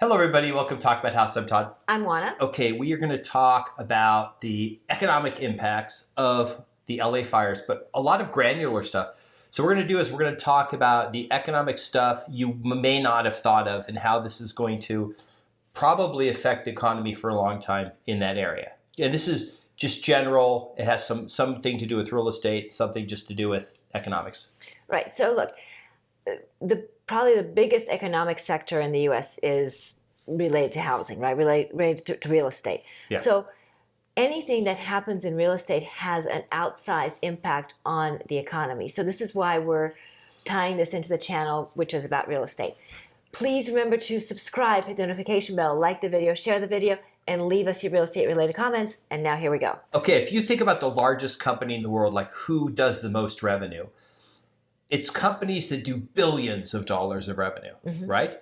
Hello, everybody. Welcome to Talk About House. I'm Todd. I'm Juana. Okay, we are going to talk about the economic impacts of the LA fires, but a lot of granular stuff. So what we're going to do is we're going to talk about the economic stuff you may not have thought of and how this is going to probably affect the economy for a long time in that area. And this is just general. It has something to do with real estate, something just to do with economics. Right. So look, probably the biggest economic sector in the U.S. is related to housing, right? Related to real estate. Yeah. So anything that happens in real estate has an outsized impact on the economy. So this is why we're tying this into the channel, which is about real estate. Please remember to subscribe, hit the notification bell, like the video, share the video, and leave us your real estate related comments. And now here we go. Okay, if you think about the largest company in the world, like who does the most revenue, it's companies that do billions of dollars of revenue, right?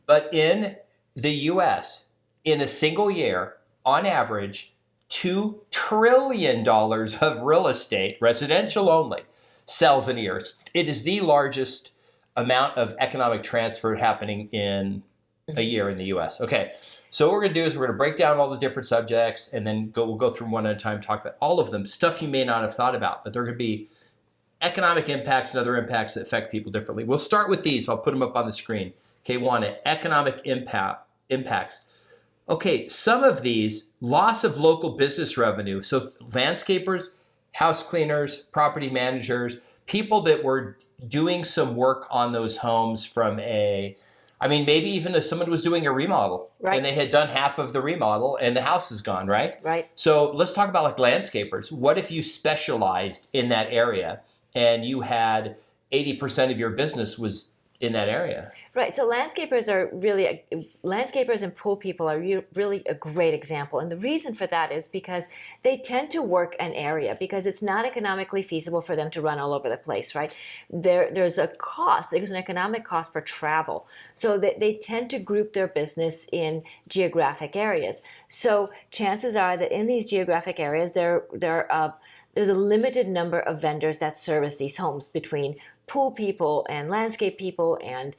But in the US, in a single year, on average, $2 trillion of real estate, residential only, sells in a year. It is the largest amount of economic transfer happening in a year in the US. Okay, so what we're going to do is we're going to break down all the different subjects and then we'll go through them one at a time, talk about all of them, stuff you may not have thought about, but they're going to be economic impacts and other impacts that affect people differently. We'll start with these. I'll put them up on the screen. Okay, one, economic impacts. Okay, some of these, loss of local business revenue. So landscapers, house cleaners, property managers, people that were doing some work on those homes maybe even if someone was doing a remodel, right, and they had done half of the remodel and the house is gone, right? Right. So let's talk about like landscapers. What if you specialized in that area and you had 80% of your business was in that area? Right. So landscapers and pool people are really a great example. And the reason for that is because they tend to work an area because it's not economically feasible for them to run all over the place, right? There's an economic cost for travel. So they tend to group their business in geographic areas. So chances are that in these geographic areas, there's a limited number of vendors that service these homes between pool people and landscape people and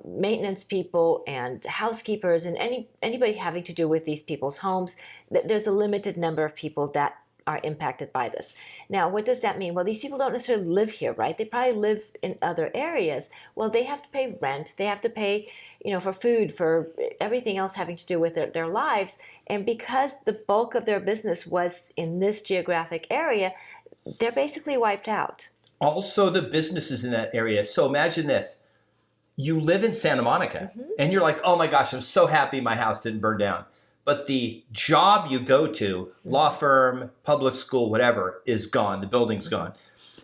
maintenance people and housekeepers and anybody having to do with these people's homes. There's a limited number of people that are impacted by this. Now, what does that mean? Well, these people don't necessarily live here, right? They probably live in other areas. Well, they have to pay rent. They have to pay, for food, for everything else having to do with their lives. And because the bulk of their business was in this geographic area, they're basically wiped out. Also, the businesses in that area. So imagine this. You live in Santa Monica and you're like, oh my gosh, I'm so happy my house didn't burn down. But the job you go to, law firm, public school, whatever, is gone. The building's gone.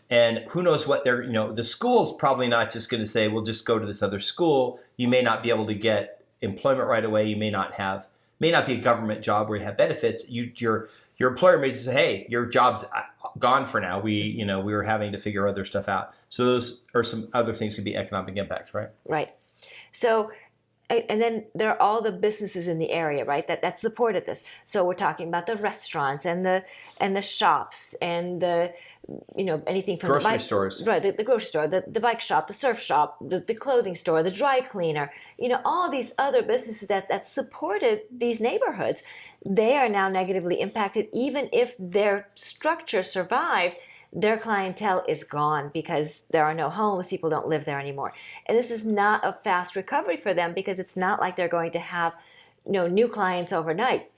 And who knows what the school's probably not just going to say, well, just go to this other school. You may not be able to get employment right away. You may not be a government job where you have benefits. Your employer may just say, hey, your job's gone for now. We were having to figure other stuff out. So those are some other things to be economic impacts, right? Right. So, and then there are all the businesses in the area, right, that supported this. So we're talking about the restaurants and the shops and the anything from grocery stores, right? The grocery store, the bike shop, the surf shop, the clothing store, the dry cleaner. All these other businesses that supported these neighborhoods, they are now negatively impacted. Even if their structure survived, their clientele is gone because there are no homes. People don't live there anymore. And this is not a fast recovery for them because it's not like they're going to have new clients overnight.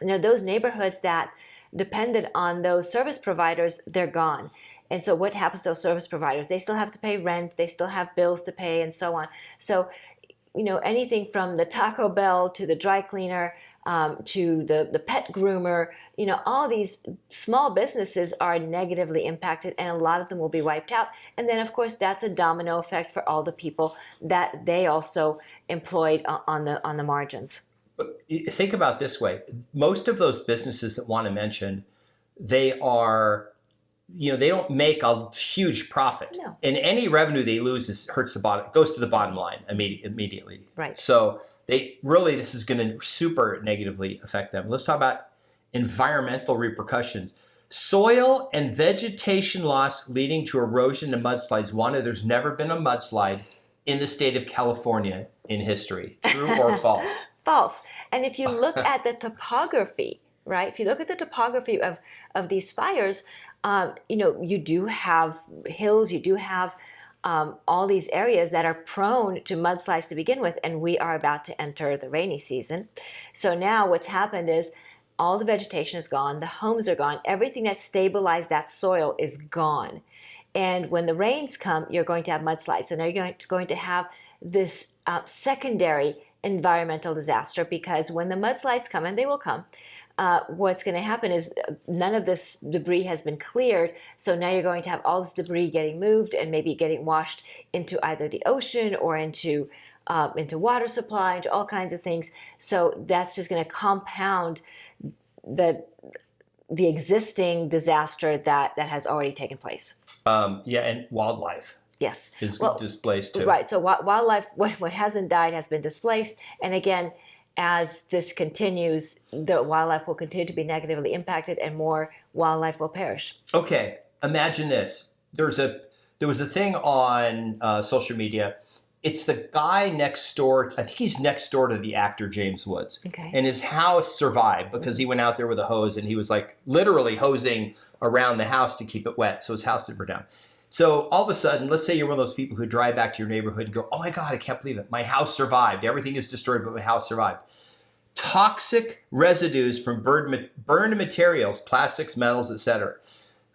Those neighborhoods that depended on those service providers, they're gone. And so what happens to those service providers? They still have to pay rent. They still have bills to pay and so on. So, anything from the Taco Bell to the dry cleaner, to the pet groomer, all these small businesses are negatively impacted and a lot of them will be wiped out. And then, of course, that's a domino effect for all the people that they also employed on the margins. But think about it this way. Most of those businesses that Juana mentioned, they don't make a huge profit. No. And any revenue they lose goes to the bottom line immediately. Right. So this is going to super negatively affect them. Let's talk about environmental repercussions. Soil and vegetation loss leading to erosion and mudslides. Juana, there's never been a mudslide in the state of California in history. True or false? False. And if you look at the topography, right? If you look at the topography of these fires, you do have hills, you do have all these areas that are prone to mudslides to begin with, and we are about to enter the rainy season. So now what's happened is all the vegetation is gone, the homes are gone, everything that stabilized that soil is gone. And when the rains come, you're going to have mudslides. So now you're going to have this secondary environmental disaster, because when the mudslides come, and they will come, what's going to happen is none of this debris has been cleared. So now you're going to have all this debris getting moved and maybe getting washed into either the ocean or into water supply, into all kinds of things. So that's just going to compound the existing disaster that has already taken place. And wildlife. Yes. Is displaced too. Right. So wildlife, what hasn't died has been displaced. And again, as this continues, the wildlife will continue to be negatively impacted and more wildlife will perish. Okay. Imagine this. There was a thing on social media. It's the guy next door. I think he's next door to the actor James Woods. Okay. And his house survived because he went out there with a hose and he was like literally hosing around the house to keep it wet so his house didn't burn down. So all of a sudden, let's say you're one of those people who drive back to your neighborhood and go, oh my God, I can't believe it. My house survived. Everything is destroyed, but my house survived. Toxic residues from burned materials, plastics, metals, etc.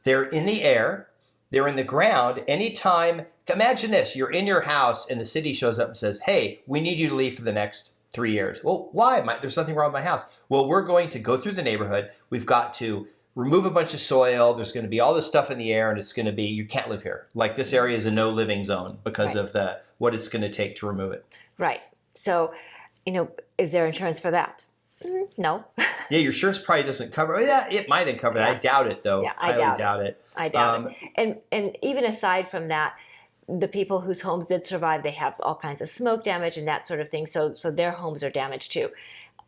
They're in the air. They're in the ground. Anytime, imagine this, you're in your house and the city shows up and says, hey, we need you to leave for the next 3 years. Well, why? There's nothing wrong with my house. Well, we're going to go through the neighborhood. We've got to remove a bunch of soil. There's going to be all this stuff in the air, and it's going to be, you can't live here. Like this area is a no living zone because of what it's going to take to remove it. Right. So, is there insurance for that? No. Yeah, your insurance probably doesn't cover. Yeah, it might cover that. I doubt it, though. Yeah, I highly doubt it. I doubt it. And even aside from that, the people whose homes did survive, they have all kinds of smoke damage and that sort of thing. So their homes are damaged too.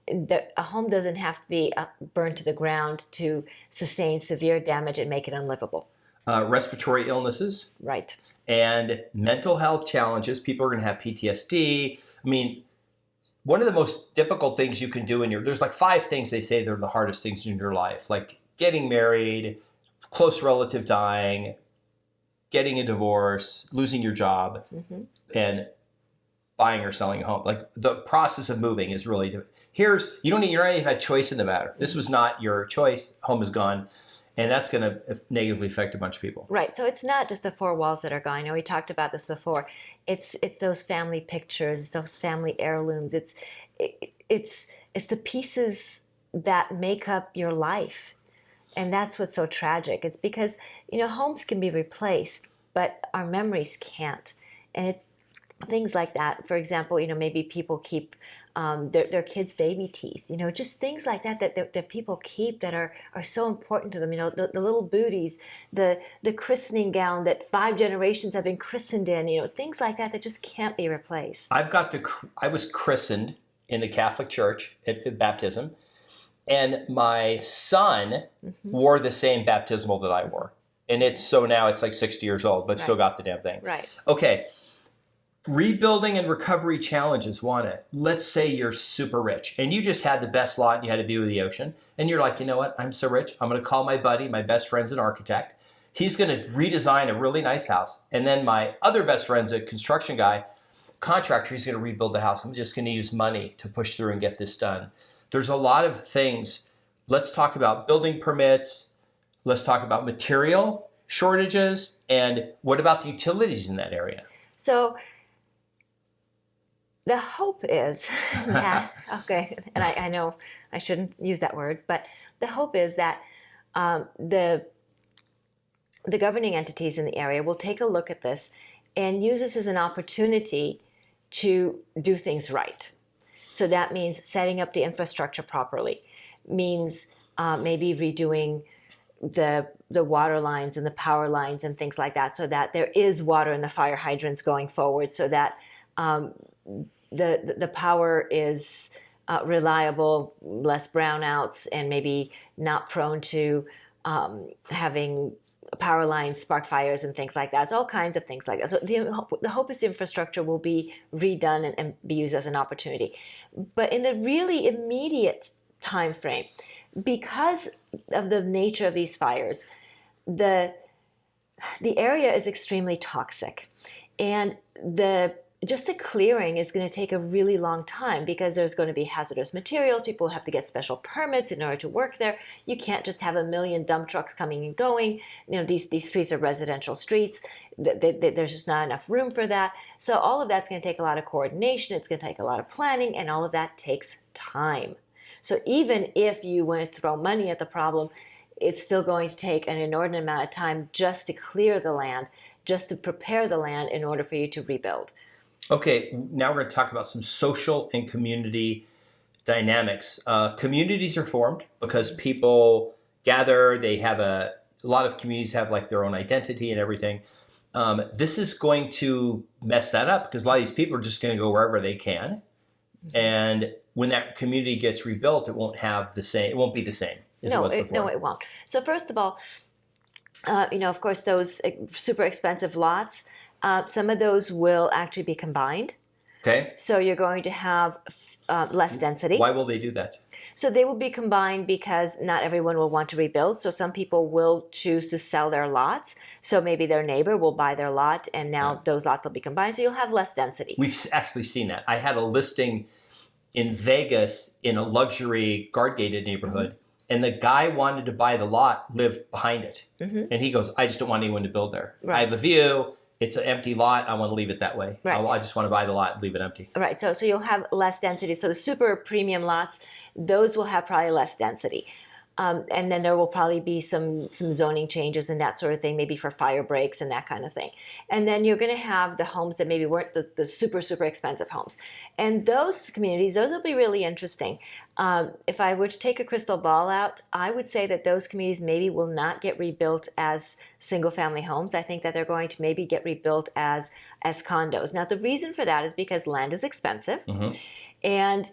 A home doesn't have to be burned to the ground to sustain severe damage and make it unlivable. Respiratory illnesses. Right. And mental health challenges. People are going to have PTSD. I mean, one of the most difficult things you can do there's like 5 things they say that are the hardest things in your life, like getting married, close relative dying, getting a divorce, losing your job, and buying or selling a home. Like the process of moving is really difficult. You don't even have a choice in the matter. This was not your choice. Home is gone. And that's going to negatively affect a bunch of people. Right. So it's not just the 4 walls that are gone. We talked about this before. It's those family pictures, those family heirlooms. It's the pieces that make up your life. And that's what's so tragic. It's because, homes can be replaced, but our memories can't. And it's things like that. For example, maybe people keep their kids' baby teeth, just things like that people keep that are so important to them. The little booties, the christening gown that 5 generations have been christened in, things like that just can't be replaced. I was christened in the Catholic Church at baptism, and my son wore the same baptismal that I wore. And now it's like 60 years old, but still got the damn thing. Right. Okay. Rebuilding and recovery challenges. Let's say you're super rich and you just had the best lot and you had a view of the ocean and you're like, you know what? I'm so rich. I'm going to call my buddy. My best friend's an architect. He's going to redesign a really nice house. And then my other best friend's a construction guy, contractor. He's going to rebuild the house. I'm just going to use money to push through and get this done. There's a lot of things. Let's talk about building permits. Let's talk about material shortages. And what about the utilities in that area? So the hope is that, okay, and I know I shouldn't use that word, but the hope is that the governing entities in the area will take a look at this and use this as an opportunity to do things right. So that means setting up the infrastructure properly, means maybe redoing the water lines and the power lines and things like that, so that there is water in the fire hydrants going forward, so that the power is reliable, less brownouts, and maybe not prone to having power lines spark fires and things like that. It's all kinds of things like that. So the hope is the infrastructure will be redone and be used as an opportunity. But in the really immediate time frame, because of the nature of these fires, the area is extremely toxic, and just the clearing is going to take a really long time because there's going to be hazardous materials. People have to get special permits in order to work there. You can't just have a million dump trucks coming and going. These streets are residential streets. There's just not enough room for that. So all of that's going to take a lot of coordination. It's going to take a lot of planning, and all of that takes time. So even if you want to throw money at the problem, it's still going to take an inordinate amount of time just to clear the land, just to prepare the land in order for you to rebuild. Okay, now we're going to talk about some social and community dynamics. Communities are formed because people gather. They have a lot of communities have like their own identity and everything. This is going to mess that up because a lot of these people are just going to go wherever they can. And when that community gets rebuilt, it won't have the same. It won't be the same as it was before. No, it won't. So first of all, of course, those super expensive lots. Some of those will actually be combined. Okay. So you're going to have less density. Why will they do that? So they will be combined because not everyone will want to rebuild. So some people will choose to sell their lots. So maybe their neighbor will buy their lot, and now those lots will be combined. So you'll have less density. We've actually seen that. I had a listing in Vegas in a luxury guard-gated neighborhood. And the guy wanted to buy the lot, lived behind it. And he goes, I just don't want anyone to build there. Right. I have a view. It's an empty lot. I want to leave it that way. Right. I just want to buy the lot and leave it empty. Right. So you'll have less density. So the super premium lots, those will have probably less density. And then there will probably be some zoning changes and that sort of thing, maybe for fire breaks and that kind of thing. And then you're going to have the homes that maybe weren't the super, super expensive homes. And those communities, those will be really interesting. If I were to take a crystal ball out, I would say that those communities maybe will not get rebuilt as single-family homes. I think that they're going to maybe get rebuilt as condos. Now, the reason for that is because land is expensive. And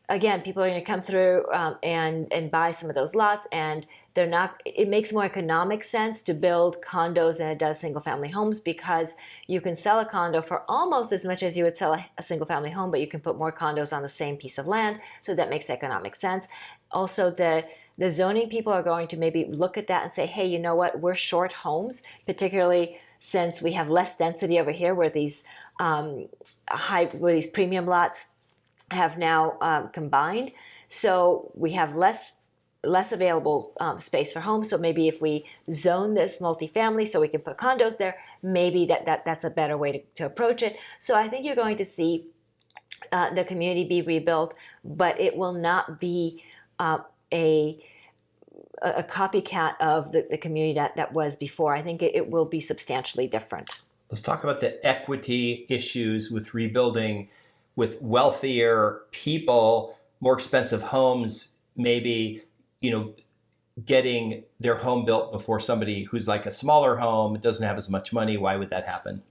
again, people are going to come through and buy some of those lots, and they're not. It makes more economic sense to build condos than it does single-family homes because you can sell a condo for almost as much as you would sell a single-family home, but you can put more condos on the same piece of land, so that makes economic sense. Also, the zoning people are going to maybe look at that and say, hey, you know what? We're short homes, particularly since we have less density over here where these premium lots have now combined. So we have less available space for homes. So maybe if we zone this multifamily so we can put condos there, maybe that's a better way to approach it. So I think you're going to see the community be rebuilt, but it will not be a copycat of the community that was before. I think it will be substantially different. Let's talk about the equity issues with rebuilding, with wealthier people, more expensive homes, maybe, getting their home built before somebody who's like a smaller home, doesn't have as much money. Why would that happen?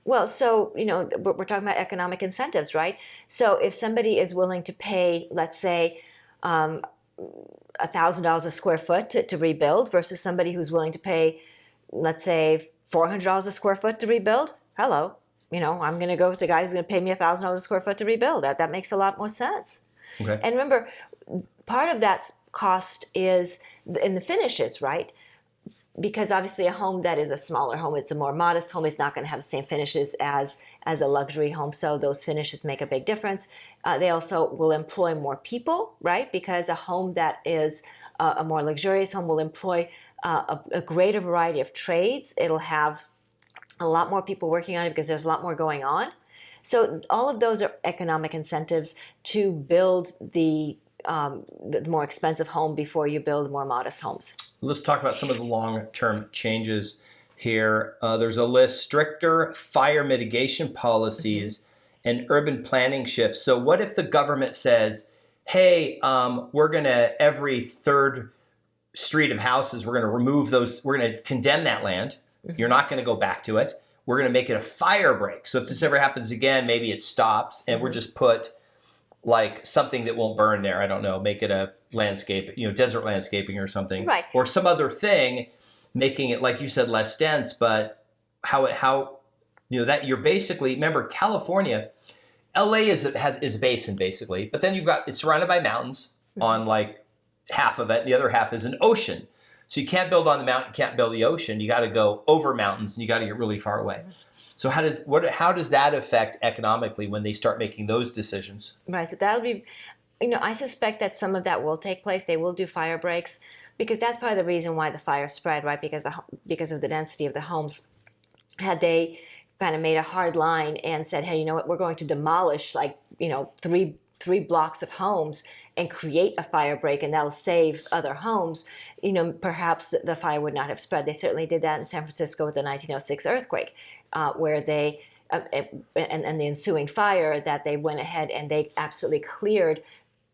Well, so, we're talking about economic incentives, right? So if somebody is willing to pay, let's say, $1,000 a square foot to rebuild versus somebody who's willing to pay, let's say, $400 a square foot to rebuild, hello. I'm going to go with the guy who's going to pay me $1,000 a square foot to rebuild. That makes a lot more sense. Okay. And remember, part of that cost is in the finishes, right? Because obviously a home that is a smaller home, it's a more modest home, it's not going to have the same finishes as a luxury home. So those finishes make a big difference. They also will employ more people, right? Because a home that is a more luxurious home will employ a greater variety of trades. It'll have a lot more people working on it because there's a lot more going on. So all of those are economic incentives to build the more expensive home before you build more modest homes. Let's talk about some of the long-term changes here. There's a list: stricter fire mitigation policies and urban planning shifts. So what if the government says, hey, we're going to, every third street of houses, we're going to remove those, we're going to condemn that land. You're not going to go back to it. We're going to make it a fire break. So if this ever happens again, maybe it stops, and we're just put like something that won't burn there. I don't know, make it a landscape, desert landscaping or something. Right. Or some other thing making it, like you said, less dense, but how that you're basically, remember California, LA is a basin basically, but then it's surrounded by mountains on like half of it, and the other half is an ocean. So you can't build on the mountain, you can't build the ocean. You got to go over mountains, and you got to get really far away. So how does that affect economically when they start making those decisions? Right. So that'll be, I suspect that some of that will take place. They will do fire breaks because that's probably the reason why the fire spread, right? Because of the density of the homes. Had they kind of made a hard line and said, hey, you know what, we're going to demolish like, three blocks of homes and create a fire break, and that'll save other homes, perhaps the fire would not have spread. They certainly did that in San Francisco with the 1906 earthquake, where they, and the ensuing fire, that they went ahead and they absolutely cleared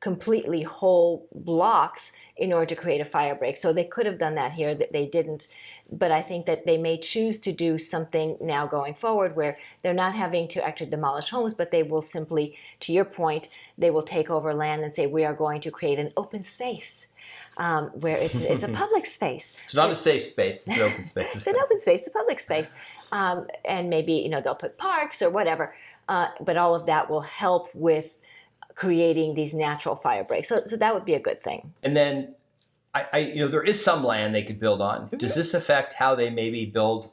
completely whole blocks in order to create a fire break. So they could have done that here, that they didn't. But I think that they may choose to do something now going forward where they're not having to actually demolish homes, but they will simply, to your point, they will take over land and say, we are going to create an open space where it's a public space. It's not a safe space, it's an open space. It's an open space, a public space. And maybe, they'll put parks or whatever. But all of that will help with creating these natural fire breaks. So that would be a good thing. And then there is some land they could build on. Does this affect how they maybe build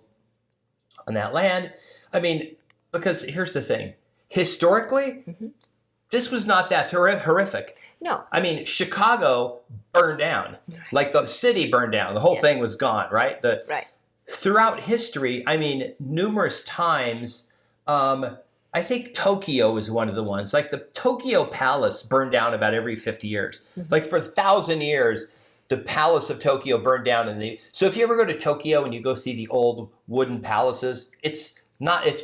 on that land? I mean, because here's the thing. Historically, this was not that horrific. No. I mean, Chicago burned down. Right. Like the city burned down. The whole thing was gone, right? Right. Throughout history, I mean, numerous times, I think Tokyo is one of the ones. Like the Tokyo Palace burned down about every 50 years. Like for 1,000 years, the Palace of Tokyo burned down. So if you ever go to Tokyo and you go see the old wooden palaces, it's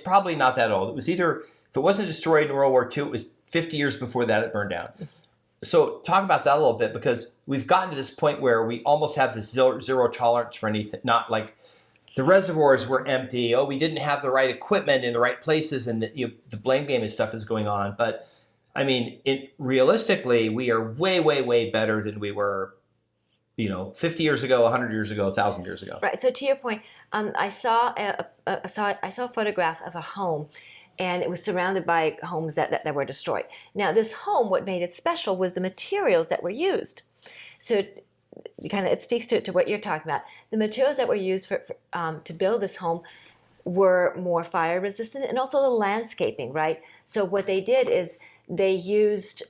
probably not that old. It was either, if it wasn't destroyed in World War II, it was 50 years before that it burned down. So talk about that a little bit, because we've gotten to this point where we almost have this zero tolerance for anything, not like the reservoirs were empty. Oh, we didn't have the right equipment in the right places, and the blame game and stuff is going on. But I mean, realistically, we are way, way, way better than we were, 50 years ago, 100 years ago, 1,000 years ago. Right. So to your point, I saw a photograph of a home, and it was surrounded by homes that were destroyed. Now, this home, what made it special was the materials that were used. So it speaks to what you're talking about. The materials that were used to build this home were more fire resistant, and also the landscaping, right? So what they did is they used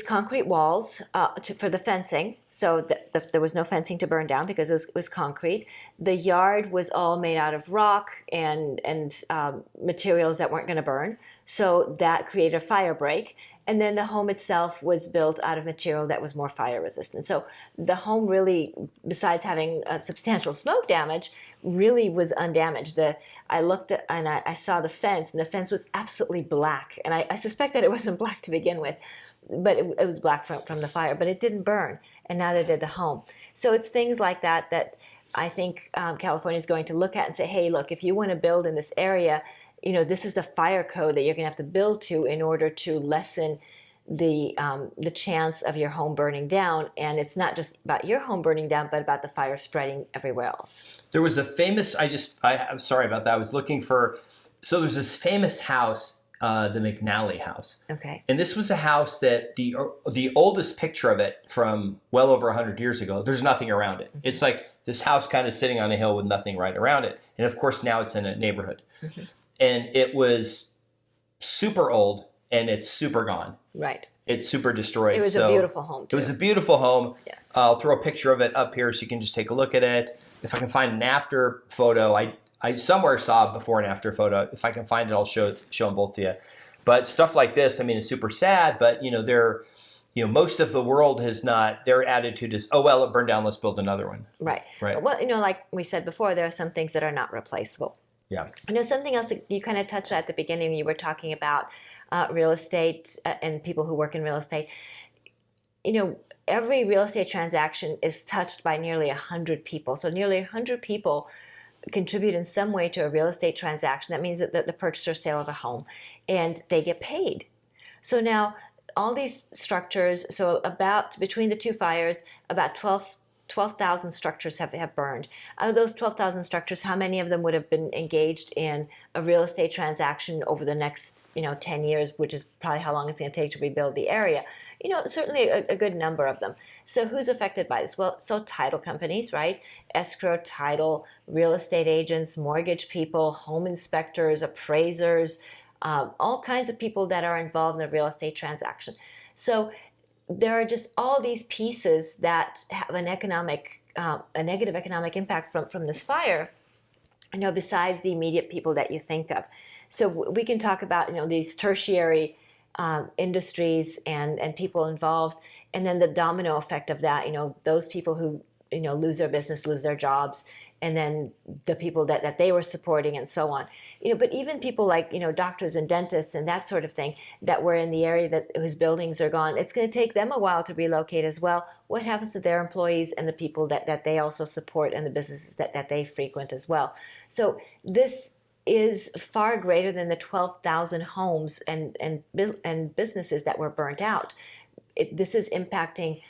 concrete walls for the fencing, so that there was no fencing to burn down because it was concrete. The yard was all made out of rock and materials that weren't going to burn, so that created a fire break. And then the home itself was built out of material that was more fire resistant. So the home really, besides having a substantial smoke damage, really was undamaged. I looked at, and I saw the fence, and the fence was absolutely black. And I suspect that it wasn't black to begin with, but it was black from the fire, but it didn't burn, and neither did the home. So it's things like that I think California is going to look at and say, hey, look, if you want to build in this area, this is the fire code that you're going to have to build to in order to lessen the chance of your home burning down. And it's not just about your home burning down, but about the fire spreading everywhere else. There was a famous, I'm sorry about that. I was looking for, so there's this famous house, the McNally house. Okay. And this was a house that the oldest picture of it from well over 100 years ago, there's nothing around it. Mm-hmm. It's like this house kind of sitting on a hill with nothing right around it. And of course, now it's in a neighborhood. Mm-hmm. And it was super old, and it's super gone. Right. It's super destroyed. It was a beautiful home, too. It was a beautiful home. Yes. I'll throw a picture of it up here so you can just take a look at it. If I can find an after photo, I somewhere saw a before and after photo. If I can find it, I'll show them both to you. But stuff like this, I mean, it's super sad, but, most of the world has not, their attitude is, oh, well, it burned down, let's build another one. Right. Right. Well, like we said before, there are some things that are not replaceable. Yeah. Something else that you kind of touched at the beginning, you were talking about real estate and people who work in real estate. Every real estate transaction is touched by nearly 100 people. So nearly 100 people contribute in some way to a real estate transaction. That means that the purchase or sale of a home, and they get paid. So now all these structures, so between the two fires, about 12,000 structures have burned. Out of those 12,000 structures, how many of them would have been engaged in a real estate transaction over the next 10 years, which is probably how long it's going to take to rebuild the area? Certainly a good number of them. So who's affected by this? Well, so title companies, right? Escrow, title, real estate agents, mortgage people, home inspectors, appraisers, all kinds of people that are involved in a real estate transaction. So there are just all these pieces that have a negative economic impact from this fire, besides the immediate people that you think of. So we can talk about, these tertiary industries and people involved, and then the domino effect of that, those people who, lose their business, lose their jobs, and then the people that they were supporting and so on. But even people like, doctors and dentists and that sort of thing that were in the area whose buildings are gone, it's going to take them a while to relocate as well. What happens to their employees and the people that they also support and the businesses that they frequent as well? So this is far greater than the 12,000 homes and businesses that were burnt out. This is impacting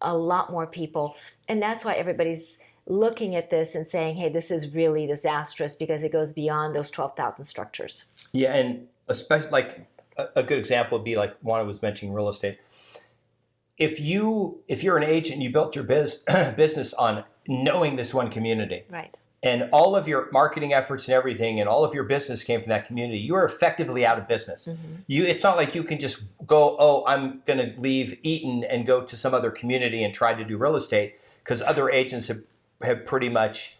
a lot more people, and that's why everybody's looking at this and saying, hey, this is really disastrous because it goes beyond those 12,000 structures. Yeah, and especially like a good example would be like Juana was mentioning real estate. If you're an agent and you built your business on knowing this one community, right, and all of your marketing efforts and everything and all of your business came from that community, you are effectively out of business. Mm-hmm. It's not like you can just go, oh, I'm going to leave Eaton and go to some other community and try to do real estate, because other agents have pretty much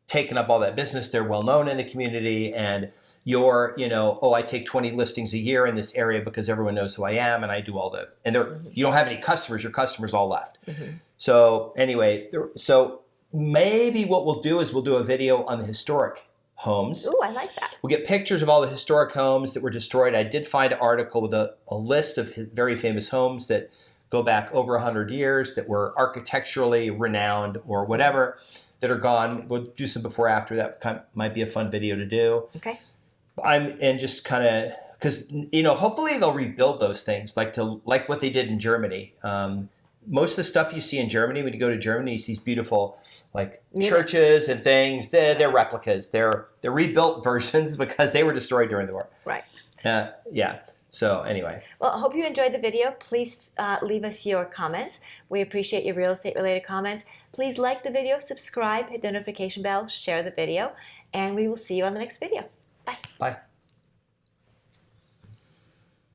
taken up all that business. They're well known in the community, and you're, I take 20 listings a year in this area because everyone knows who I am, and I do all the, and mm-hmm. you don't have any customers. Your customers all left. Mm-hmm. So anyway, maybe what we'll do is we'll do a video on the historic homes. Ooh, I like that. We'll get pictures of all the historic homes that were destroyed. I did find an article with a list of very famous homes that go back over 100 years that were architecturally renowned or whatever that are gone. We'll do some before after. That might be a fun video to do. Okay. Because hopefully they'll rebuild those things like what they did in Germany. Most of the stuff you see in Germany, when you go to Germany, you see these beautiful churches and things. They're replicas. They're rebuilt versions because they were destroyed during the war. Right. Yeah. So anyway. Well, I hope you enjoyed the video. Please leave us your comments. We appreciate your real estate related comments. Please like the video, subscribe, hit the notification bell, share the video, and we will see you on the next video. Bye. Bye.